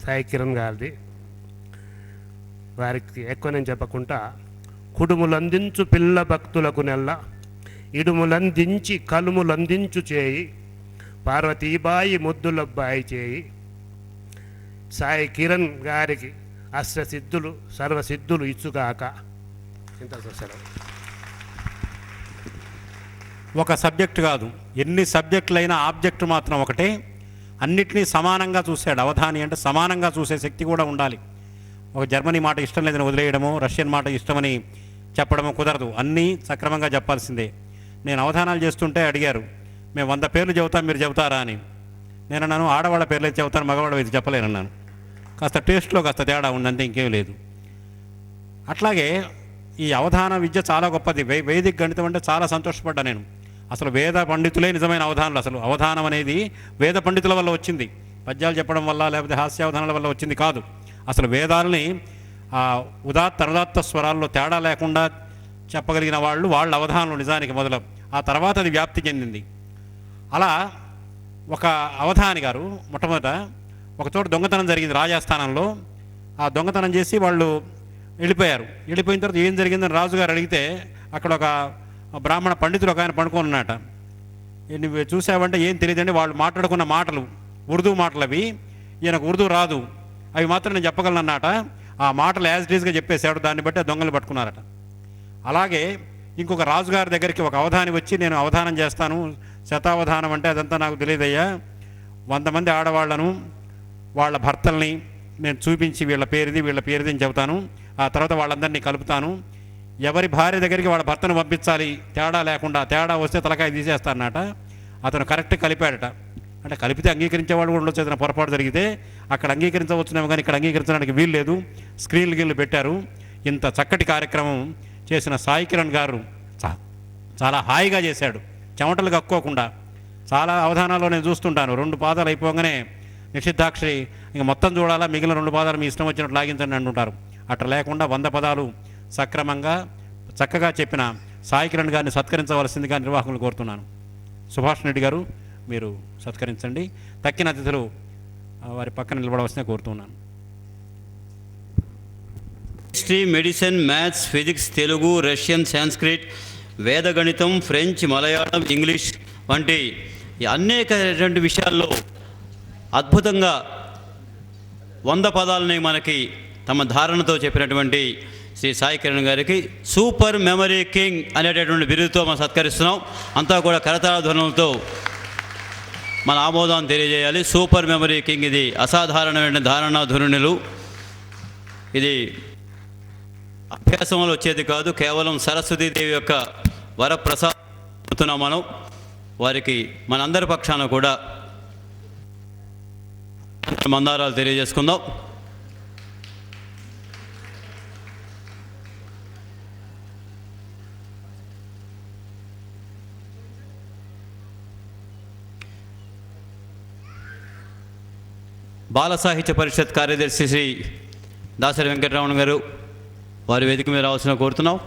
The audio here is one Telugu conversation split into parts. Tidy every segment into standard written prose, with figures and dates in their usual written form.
సాయి కిరణ్ గారిది. వారికి ఎక్కువ నేను చెప్పకుండా, కుడుములందించు పిల్ల భక్తులకు నెల్ల ఇడుములందించి కలుములందించు చేయి పార్వతీబాయి ముద్దులబ్బాయి చేయి. సాయి కిరణ్ గారికి అష్టసిద్ధులు సర్వసిద్ధులు ఇచ్చుగాక. ఇంత సెలవు. ఒక సబ్జెక్ట్ కాదు, ఎన్ని సబ్జెక్టులైనా ఆబ్జెక్టు మాత్రం ఒకటే. అన్నిటినీ సమానంగా చూశాడు. అవధాని అంటే సమానంగా చూసే శక్తి కూడా ఉండాలి. ఒక జర్మనీ మాట ఇష్టం లేదని వదిలేయడము, రష్యన్ మాట ఇష్టమని చెప్పడము కుదరదు. అన్నీ సక్రమంగా చెప్పాల్సిందే. నేను అవధానాలు చేస్తుంటే అడిగారు, మేము 100 పేర్లు చెబుతాం, మీరు చెబుతారా అని. నేను అన్నాను, ఆడవాళ్ళ పేర్లు అయితే చెబుతాను, మగవాళ్ళ అయితే చెప్పలేనన్నాను. కాస్త టేస్ట్లో కాస్త తేడా ఉందంటే ఇంకేం లేదు. అట్లాగే ఈ అవధాన విద్య చాలా గొప్పది. వైదిక గణితం అంటే చాలా సంతోషపడ్డా నేను. అసలు వేద పండితులే నిజమైన అవధానులు. అసలు అవధానం అనేది వేద పండితుల వల్ల వచ్చింది, పద్యాలు చెప్పడం వల్ల లేకపోతే హాస్యావధానాల వల్ల వచ్చింది కాదు. అసలు వేదాలని ఉదాత్త అనుదాత్త స్వరాల్లో తేడా లేకుండా చెప్పగలిగిన వాళ్ళ అవధానంలో నిజానికి మొదలు. ఆ తర్వాత అది వ్యాప్తి చెందింది. అలా ఒక అవధాని గారు మొట్టమొదట ఒకచోట దొంగతనం జరిగింది రాజస్థానంలో. ఆ దొంగతనం చేసి వాళ్ళు వెళ్ళిపోయారు. వెళ్ళిపోయిన తర్వాత ఏం జరిగిందని రాజుగారు అడిగితే అక్కడ ఒక బ్రాహ్మణ పండితులు ఒక ఆయన పడుకొని ఉన్నట. నువ్వు చూసావంటే ఏం తెలియదండి, వాళ్ళు మాట్లాడుకున్న మాటలు ఉర్దూ మాటలు అవి, ఈయనకు ఉర్దూ రాదు, అవి మాత్రం నేను చెప్పగలనన్నట. ఆ మాటలు యాజ్ ఇట్ ఈజ్గా చెప్పేశాడు. దాన్ని బట్టి ఆ దొంగలు పట్టుకున్నారట. అలాగే ఇంకొక రాజుగారి దగ్గరికి ఒక అవధాని వచ్చి, నేను అవధానం చేస్తాను, శతావధానం అంటే అదంతా నాకు తెలియదయ్యా, 100 మంది ఆడవాళ్లను వాళ్ళ భర్తల్ని నేను చూపించి వీళ్ళ పేరుది అని చెబుతాను, ఆ తర్వాత వాళ్ళందరినీ కలుపుతాను, ఎవరి భార్య దగ్గరికి వాళ్ళ భర్తను పంపించాలి తేడా లేకుండా, తేడా వస్తే తలకాయ తీసేస్తానట. అతను కరెక్ట్ కలిపాడట. అంటే కలిపితే అంగీకరించేవాళ్ళు కూడా ఉండొచ్చు, ఏదైనా పొరపాటు జరిగితే. అక్కడ అంగీకరించవచ్చునేమో కానీ ఇక్కడ అంగీకరించడానికి వీలు లేదు. స్క్రీన్లు పెట్టారు. ఇంత చక్కటి కార్యక్రమం చేసిన సాయి కిరణ్ గారు చాలా హాయిగా చేశాడు, చెమటలు కక్కోకుండా. చాలా అవధానాల్లో నేను చూస్తుంటాను, 2 పాదాలు అయిపోగానే నిషిద్ధాక్షరి ఇంక మొత్తం చూడాలా, మిగిలిన 2 పాదాలు మీ ఇష్టం వచ్చినట్టు లాగించండి అంటుంటారు. అట్లా లేకుండా 100 పదాలు సక్రమంగా చక్కగా చెప్పిన సాయి కిరణ్ గారిని సత్కరించవలసిందిగా నిర్వాహకులు కోరుతున్నాను. సుభాష్ రెడ్డి గారు మీరు సత్కరించండి. తక్కిన అతిథులు వారి పక్కన నిలబడవలసిందిగా కోరుతున్నాను. History, medicine, maths, physics, Telugu, Russian, Sanskrit, వేద గణితం, ఫ్రెంచ్, మలయాళం, ఇంగ్లీష్ వంటి అనేకటువంటి విషయాల్లో అద్భుతంగా 100 పదాలని మనకి తమ ధారణతో చెప్పినటువంటి శ్రీ సాయి కిరణ్ గారికి సూపర్ మెమరీ కింగ్ అనేటటువంటి బిరుదుతో మనం సత్కరిస్తున్నాం. అంతా కూడా కరతాళ ధ్వనులతో మన ఆమోదాన్ని తెలియజేయాలి. సూపర్ మెమరీ కింగ్, ఇది అసాధారణమైన ధారణా ధోరణులు. ఇది అభ్యాసం వల్ల వచ్చేది కాదు, కేవలం సరస్వతీదేవి యొక్క వరప్రసాదం మనం. వారికి మనందరి పక్షాన కూడా మందారాలు తెలియజేసుకుందాం. బాల సాహిత్య పరిషత్ కార్యదర్శి శ్రీ దాసరి వెంకటరమణ గారు వారి వేదిక మీద రావాల్సిన కోరుతున్నాం.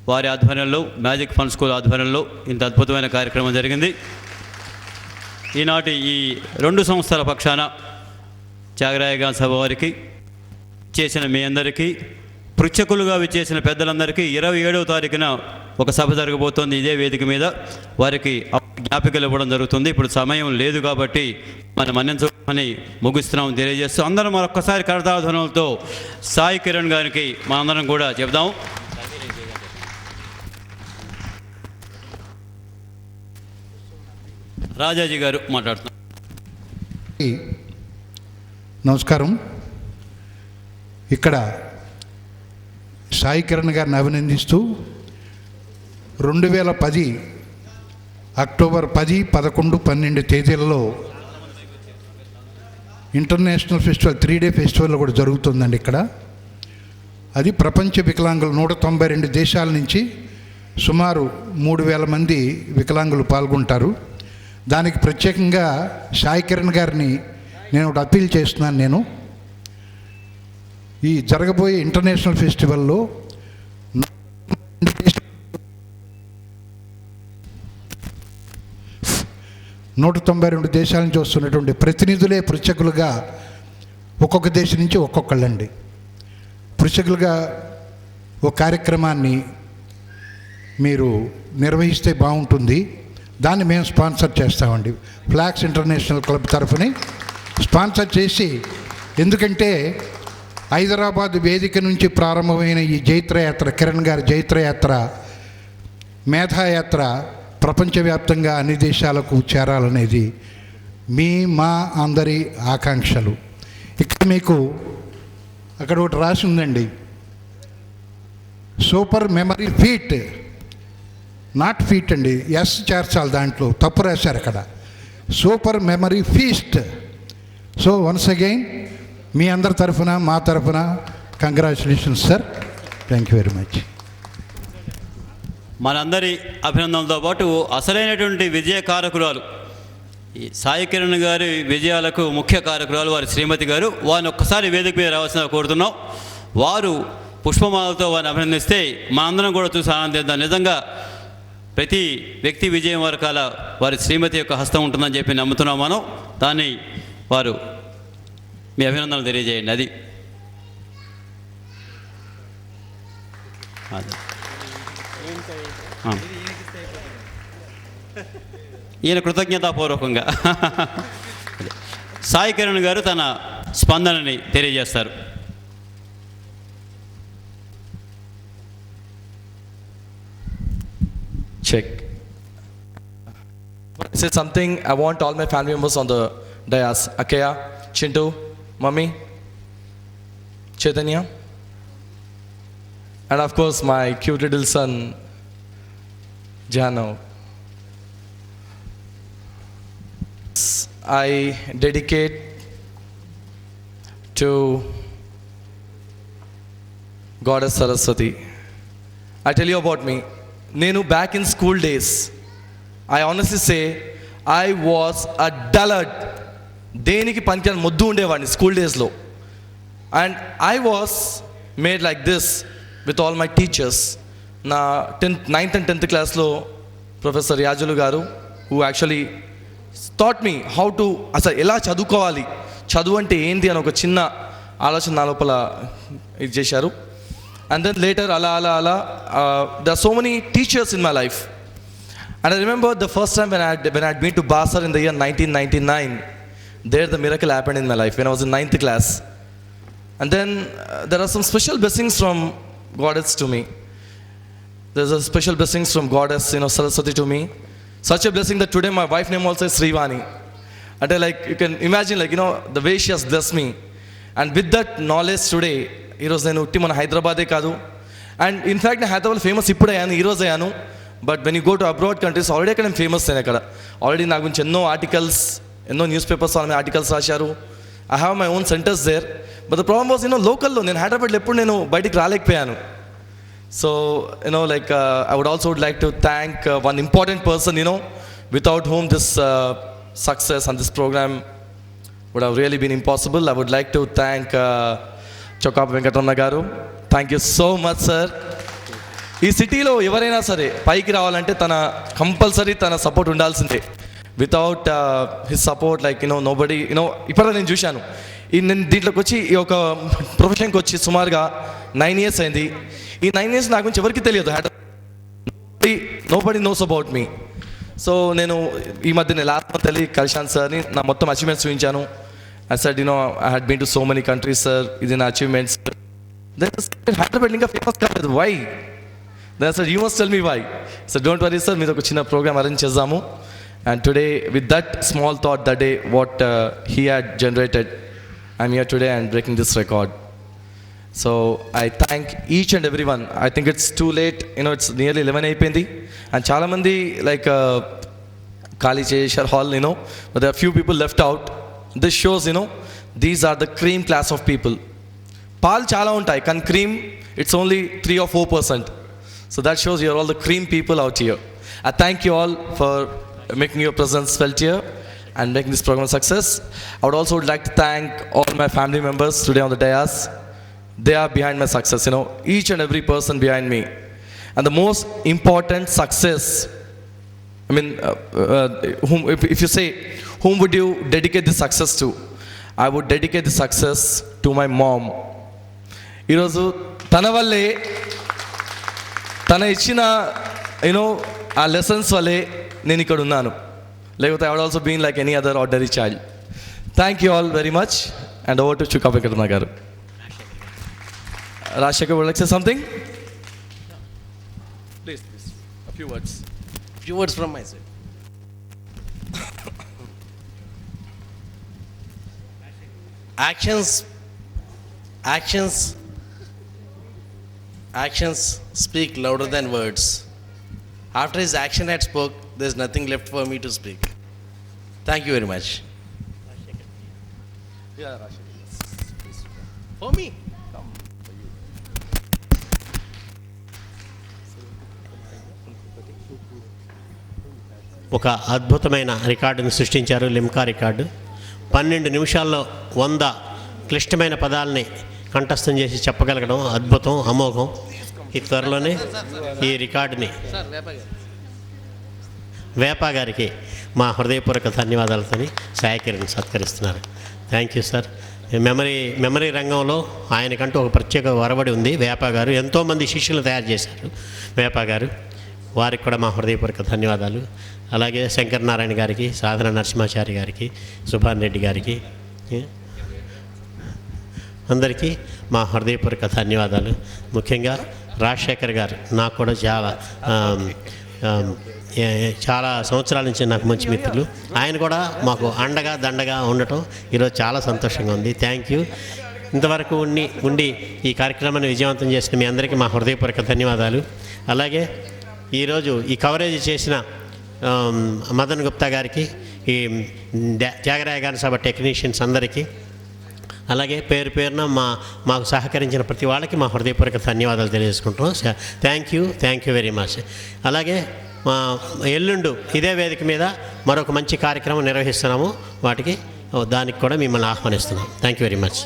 వారి ఆధ్వర్యంలో, మ్యాజిక్ ఫన్ స్కూల్ ఆధ్వర్యంలో ఇంత అద్భుతమైన కార్యక్రమం జరిగింది. ఈనాటి ఈ 2 సంస్థల పక్షాన త్యాగరాయగా సభ వారికి చేసిన మీ అందరికీ, పృచ్ఛకులుగా విచ్చేసిన పెద్దలందరికీ 27వ తారీఖున ఒక సభ జరగబోతోంది ఇదే వేదిక మీద. వారికి జ్ఞాపికలు ఇవ్వడం జరుగుతుంది. ఇప్పుడు సమయం లేదు కాబట్టి మనం మన్నించమని ముగిస్తున్నాం తెలియజేస్తూ, అందరం మరొక్కసారి కరతాళధ్వనులతో సాయి కిరణ్ గారికి మనందరం కూడా చెప్దాం. రాజాజీ గారు మాట్లాడుతున్నారు. నమస్కారం. ఇక్కడ సాయి కిరణ్ గారిని అభినందిస్తూ 2010 అక్టోబర్ 10, 11, 12 తేదీలలో ఇంటర్నేషనల్ ఫెస్టివల్ 3-day ఫెస్టివల్ కూడా జరుగుతుందండి ఇక్కడ. అది ప్రపంచ వికలాంగులు 192 దేశాల నుంచి సుమారు 3000 మంది వికలాంగులు పాల్గొంటారు. దానికి ప్రత్యేకంగా సాయి కిరణ్ గారిని నేను ఒకటి అప్పీల్ చేస్తున్నాను. నేను ఈ జరగబోయే ఇంటర్నేషనల్ ఫెస్టివల్లో 192 192 దేశాల నుంచి వస్తున్నటువంటి ప్రతినిధులే పృచ్ఛకులుగా ఒక్కొక్క దేశం నుంచి ఒక్కొక్కళ్ళండి పృచ్ఛకులుగా ఒక కార్యక్రమాన్ని మీరు నిర్వహిస్తే బాగుంటుంది. దాన్ని మేము స్పాన్సర్ చేస్తామండి. ఫ్లాగ్స్ ఇంటర్నేషనల్ క్లబ్ తరఫుని స్పాన్సర్ చేసి, ఎందుకంటే హైదరాబాద్ వేదిక నుంచి ప్రారంభమైన ఈ జైత్రయాత్ర, కిరణ్ గారి జైత్రయాత్ర, మేధాయాత్ర ప్రపంచవ్యాప్తంగా అన్ని దేశాలకు చేరాలనేది మా అందరి ఆకాంక్షలు. ఇక్కడ మీకు అక్కడ ఒకటి రాసి ఉందండి, super memory feat, not feat అండి, ఎస్ చేర్చాలి, దాంట్లో తప్పు రాశారు అక్కడ, super memory feast. So once again మీ అందరి తరఫున మా తరఫున congratulations sir. Thank you very much. మనందరి అభినందనలతో పాటు అసలైనటువంటి విజయకారకురాలు, ఈ సాయి కిరణ్ గారి విజయాలకు ముఖ్య కారకురాలు వారి శ్రీమతి గారు. వారిని ఒక్కసారి వేదిక మీద రావాల్సిన కోరుతున్నాం. వారు పుష్పమాలతో వారిని అభినందిస్తే మనందరం కూడా చూసి ఆనందిద్దాం. నిజంగా ప్రతి వ్యక్తి విజయం వరకాల వారి శ్రీమతి యొక్క హస్తం ఉంటుందని చెప్పి నమ్ముతున్నాం మనం. దాన్ని వారు మీ అభినందనలు తెలియజేయండి. అది ఈయన కృతజ్ఞతాపూర్వకంగా సాయి కిరణ్ గారు తన స్పందనని తెలియజేస్తారు. Check. Say something. I want all my family members on the dais. Akaya, Chintu, Mummy, Chaitanya, and of course my cute little son, Jano. I dedicate to Goddess Saraswati. I tell you about me. Nenu back in school days, I honestly say I was a dullard. Deniki pankan muddu undevani school days lo. And I was made like this with all my teachers. Na 9th and 10th class lo Professor Yajulu garu, who actually taught me how to అసలు ఎలా చదువుకోవాలి, చదువు అంటే ఏంటి అని ఒక చిన్న ఆలోచన నా లోపల ఇది చేశారు. And then later ala there are so many teachers in my life. And I remember the first time when I had been to Basar in the year 1999. There the miracle happened in my life when I was in 9th class. And then there are some special blessings from Goddess to me. There's a special blessings from Goddess, Saraswati to me. Such a blessing that today my wife name also is Srivani. And you can imagine the way she has blessed me. And with that knowledge today, ఈరోజు నేను ఉట్టి మన హైదరాబాదే కాదు, అండ్ ఇన్ఫ్యాక్ట్ నేను హైదరాబాద్ ఫేమస్ ఇప్పుడు అయ్యాను, ఈరోజు అయ్యాను. But when you go to abroad countries already అక్కడ నేను ఫేమస్ అయ్యాను. అక్కడ ఆల్రెడీ నా గురించి ఎన్నో ఆర్టికల్స్, ఎన్నో న్యూస్ పేపర్స్ వాళ్ళ మీద ఆర్టికల్స్ రాశారు. I have my own centres there. But the problem was లోకల్లో నేను హైదరాబాద్లో ఎప్పుడు నేను బయటికి రాలేకపోయాను. So I would also would like to thank one important person without whom this success and this program would have really been impossible. I would like to thank Chokapa Venkatramana garu. Thank you so much, sir. ఈ సిటీలో ఎవరైనా సరే పైకి రావాలంటే కంపల్సరీ తన సపోర్ట్ ఉండాల్సిందే. వితౌట్ హిస్ సపోర్ట్ నోబడి ఇప్పుడు నేను చూశాను. నేను దీంట్లోకి వచ్చి ఈ ఒక ప్రొఫెషన్కి వచ్చి సుమారుగా 9 years అయింది. ఈ 9 years నా గురించి ఎవరికి తెలియదు. Nobody knows about me. So నేను ఈ మధ్య లాస్ట్ మంత్ వెళ్ళి కలిశాను సార్ని, నా మొత్తం అచీవ్మెంట్స్ చూపించాను. I said, I had been to so many countries, sir. These are achievements. Then I said, Hyderabad linga famous kaadu. Why? Then I said, you must tell me why. I said, don't worry, sir. Meedo oka chinna program arrange chesamu. And today, with that small thought that day, what he had generated, I'm here today and breaking this record. So I thank each and everyone. I think it's too late. It's nearly 11 అయిపోయింది. And చాలా మంది ఖాళీ చేశారు hall, but there are few people left out. This shows, these are the cream class of people. Paal chala untai, kan cream, it's only 3 or 4%. So that shows you're all the cream people out here. I thank you all for making your presence felt here and making this program a success. I would also like to thank all my family members today on the dais. They are behind my success, each and every person behind me. And the most important success I mean, if you say, whom would you dedicate the success to? I would dedicate the success to my mom. ఈరోజు తన వల్లే, తన ఇచ్చిన ఆ లెసన్స్ వల్లే నేను ఇక్కడ ఉన్నాను. లేకపోతే I would also been like any other ordinary child. Thank you all very much and over to Chukka Venkataramana garu. Rajshekar would like to say something? Please, a few words. Few words from my side. Actions speak louder than words. After his action had spoke, there's nothing left for me to speak. Thank you very much. Yeah, Rajshekar. For me. ఒక అద్భుతమైన రికార్డును సృష్టించారు, లిమ్కా రికార్డు. 12 నిమిషాల్లో 100 క్లిష్టమైన పదాలని కంఠస్థం చేసి చెప్పగలగడం అద్భుతం, అమోఘం. ఈ త్వరలోనే ఈ రికార్డుని వేపా గారికి మా హృదయపూర్వక ధన్యవాదాలతోని సాయకిరణ్ సత్కరిస్తున్నారు. Thank you sir. మెమరీ రంగంలో ఆయనకంటూ ఒక ప్రత్యేక ఒరవడి ఉంది. వేపా గారు ఎంతోమంది శిష్యులు తయారు చేశారు. వేపా గారు, వారికి కూడా మా హృదయపూర్వక ధన్యవాదాలు. అలాగే శంకర్ నారాయణ గారికి, సాధన నరసింహాచారి గారికి, సుభాన్ రెడ్డి గారికి, అందరికీ మా హృదయపూర్వక ధన్యవాదాలు. ముఖ్యంగా రాజశేఖర్ గారు నాకు కూడా చాలా సంవత్సరాల నుంచి నాకు మంచి మిత్రులు. ఆయన కూడా మాకు అండగా దండగా ఉండటం ఈరోజు చాలా సంతోషంగా ఉంది. Thank you. ఇంతవరకు ఉండి ఈ కార్యక్రమాన్ని విజయవంతం చేసిన మీ అందరికీ మా హృదయపూర్వక ధన్యవాదాలు. అలాగే ఈరోజు ఈ కవరేజ్ చేసిన మదన్ గుప్తా గారికి, ఈ త్యాగరాయ గారి సభ టెక్నీషియన్స్ అందరికీ, అలాగే పేరు పేరున మాకు సహకరించిన ప్రతి వాళ్ళకి మా హృదయపూర్వక ధన్యవాదాలు తెలియజేసుకుంటున్నాం. Thank you very much. అలాగే ఎల్లుండు ఇదే వేదిక మీద మరొక మంచి కార్యక్రమం నిర్వహిస్తున్నాము. దానికి కూడా మిమ్మల్ని ఆహ్వానిస్తున్నాం. Thank you very much.